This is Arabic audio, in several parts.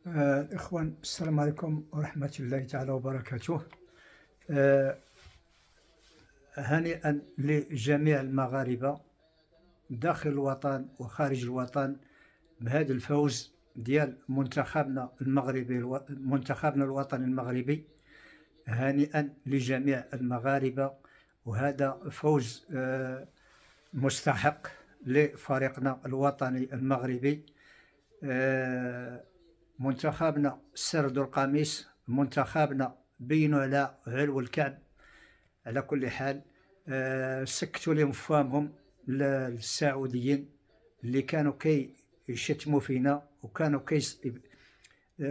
الإخوان، السلام عليكم ورحمة الله تعالى وبركاته. آه، هنيئا لجميع المغاربة داخل الوطن وخارج الوطن بهذا الفوز ديال منتخبنا المغربي، منتخبنا الوطني المغربي. هنيئا لجميع المغاربة، وهذا فوز مستحق لفريقنا الوطني المغربي. منتخبنا سردوا القميص، منتخبنا بينوا على علو الكعب. على كل حال سكتوا لهم فمهم للسعوديين اللي كانوا يشتموا فينا، وكانوا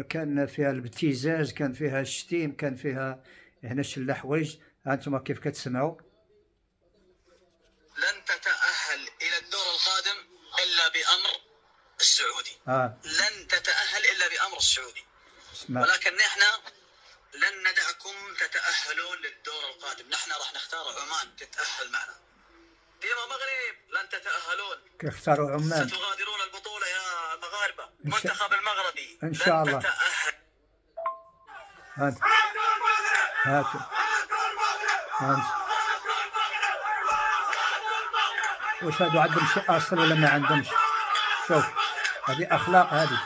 كان فيها الابتزاز، كان فيها الشتيم، كان فيها هنا شل حوايج. هانتوما كيف كتسمعوا. لن تتأهل إلى الدور القادم إلا بأمر السعودي. لن تتأهل إلا بأمر السعودي. ولكن احنا لن ندعكم تتأهلون للدور القادم. نحن راح نختار عمان تتأهل معنا. ديما مغرب لن تتأهلون. كيختاروا عمان. ستغادرون البطولة يا مغاربة. المنتخب المغربي إن شاء الله. لن تتأهل. هات واش هادو عندهم شي اصل ولا ما عندهمش؟ شوف هذه اخلاق هذه.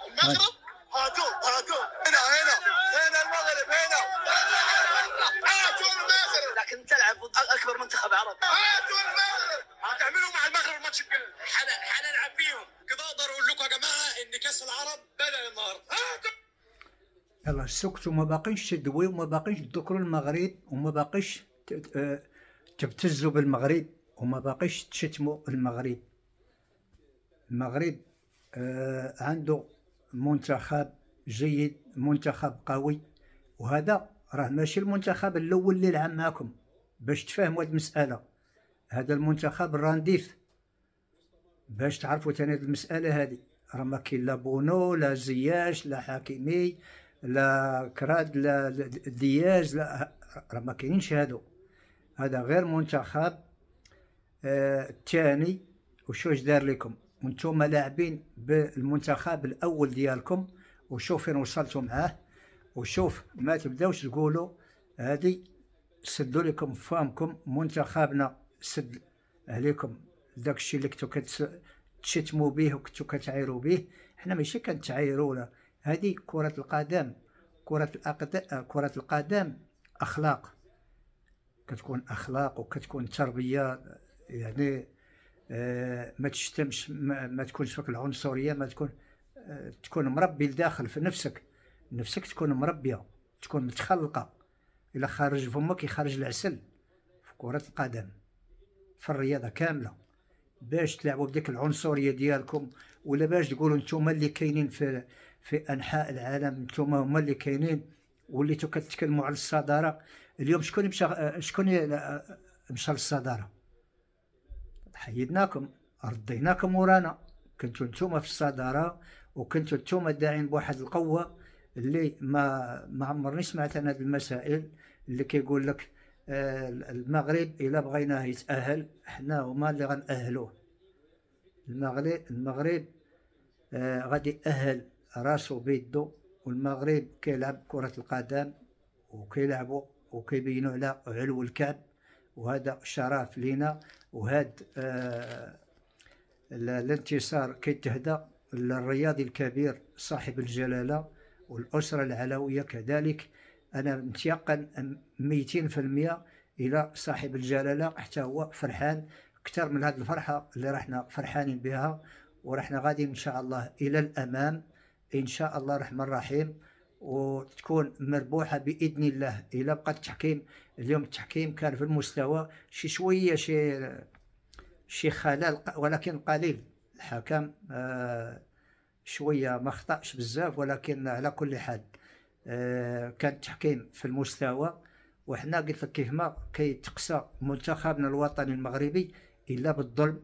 المغرب هاتوا هنا المغرب هنا. هاتوا المغرب. لكن تلعب ضد اكبر منتخب عربي. هاتوا المغرب. هتعملوا مع المغرب الماتش الجاي. حنلعب فيهم كده. اقدر اقول لكم يا جماعه ان كاس العرب بدا النهارده. يلا سكتوا، ما باقيش تدويو، وما باقيش تذكروا المغرب، وما باقيش تبتزوا بالمغرب، وما باقيش تشتموا المغرب. المغرب عنده منتخب جيد، منتخب قوي، وهذا راه ماشي المنتخب الاول اللي لعب معكم. باش تفهموا هذه المساله، هذا المنتخب الرانديف. باش تعرفوا ثاني هذه المساله هذه، راه ما كاين لا بونو لا زياش لا حكيمي لا كراد لا دياز، لا راه ما كاينينش هادو. هذا غير منتخب الثاني. وشوش دار لكم وانتم لاعبين بالمنتخب الاول ديالكم، وشوف فين وصلتوا معاه، وشوف ما تبداوش تقولوا هادي سدوا لكم فامكم. منتخبنا سد عليكم داكشي اللي كنتو كتشتموا به وكنتو كتعايروا به. حنا ماشي كنتعايروا له، هذه كرة القدم. كرة القدم أخلاق، كتكون أخلاق وكتكون تربية. يعني ما تشتمش، ما تكونش فيك العنصرية، ما تكون مربي لداخل في نفسك تكون مربية، تكون متخلقة. إلا خارج فمك يخرج العسل. في كرة القدم، في الرياضة كاملة، باش تلعبوا بديك العنصريه ديالكم، ولا باش تقولوا نتوما اللي كاينين في انحاء العالم، نتوما هما اللي كاينين وليتو كتكلموا على الصداره. اليوم شكون مشى للصداره؟ حيدناكم، رديناكم ورانا. كنتو نتوما في الصداره، وكنتو نتوما داعين بواحد القوه اللي ما عمرني سمعت انا هاد المسائل اللي كيقول لك المغرب الا بغيناه يتاهل حنا هما اللي غنأهلوه. المغرب غادي يأهل راسو بيدو، والمغرب كيلعب كرة القدم وكيلعبوا وكيبينوا على علو الكعب، وهذا شرف لينا. وهذا الانتصار كيتهدى للرياضي الكبير صاحب الجلالة والأسرة العلوية كذلك. أنا متيقن 200% إلى صاحب الجلالة حتى هو فرحان أكثر من هذه الفرحة اللي رحنا فرحانين بها. ورحنا غادي إن شاء الله إلى الأمام إن شاء الله الرحمن الرحيم، وتكون مربوحة بإذن الله. إلى بقى التحكيم اليوم، التحكيم كان في المستوى شوية شي خلل، ولكن قليل. الحكم شوية ما خطأش بزاف، ولكن على كل حال كان التحكيم في المستوى. وحنا قلت لك كيف ما كيتقسى منتخبنا الوطني المغربي الا بالظلم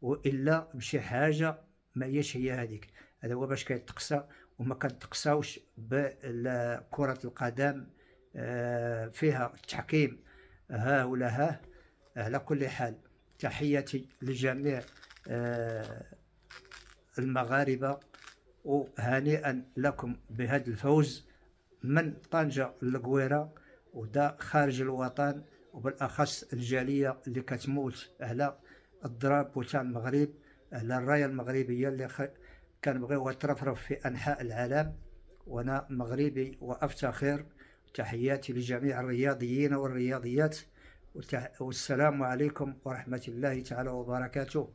والا بشي حاجه ما هيش هي هذيك. هذا هو باش كيتقسى، وما كنتقساوش بكرة القدم فيها التحكيم ها ولا ها. على كل حال تحياتي لجميع المغاربة، وهنيئا لكم بهذا الفوز من طنجة للقويرة ودا خارج الوطن، وبالأخص الجالية اللي كتموت على الدراب تاع المغرب، على الراية المغربية اللي كنبغيوها ترفرف في أنحاء العالم. وأنا مغربي وأفتخر. تحياتي لجميع الرياضيين والرياضيات، والسلام عليكم ورحمة الله تعالى وبركاته.